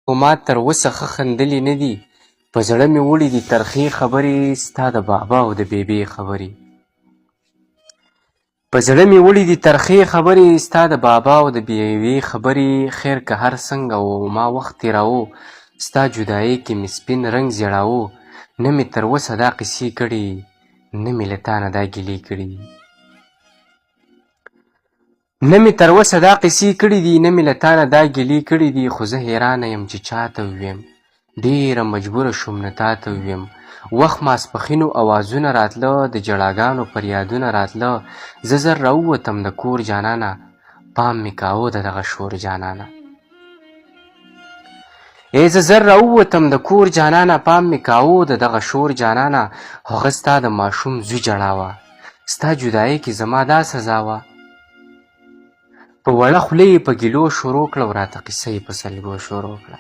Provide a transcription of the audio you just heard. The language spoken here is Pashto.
خو ما تر اوسه ښه خندلي نه دي. په زړه مې وړي دي ترخې خبرې ستا د بابا او د بېبې خبرې. په زړه مې وړي دي ترخې خبرې ستا د بابا او د بېبې خبرې. خیر که هر څنګه و ما وخت تېراوه ستا جدایۍ کې مې سپین رنګ زیړاوه. نه مې تر اوسه دا قیسې کړي نه مې له تا نه دا ګیلې کړي. نه مې تر اوسه دا قیسې کړي دي نه مې له تا نه دا ګیلې کړي دي. خو زه حیرانه یم چې چاته وویم ډېره مجبوره شوم نه تا ته وویم. وخت ماسپښینو اوازونه راتله د ژړاګانو فریادونه راتله. زه زر راووتم د کور جانانه پام مې کاوه د دغه شور جانانه. زه زر راووتم د کور جانانه پام مې کاوه د دغه شور جانانه. هغه ستا د ماشوم زوی ژړا وه ستا جدایۍ کې زما دا سزا وه. په وړه خوله یې په ګیلو شروع کړه او راته قیصه یې په سلګو شروع کړه.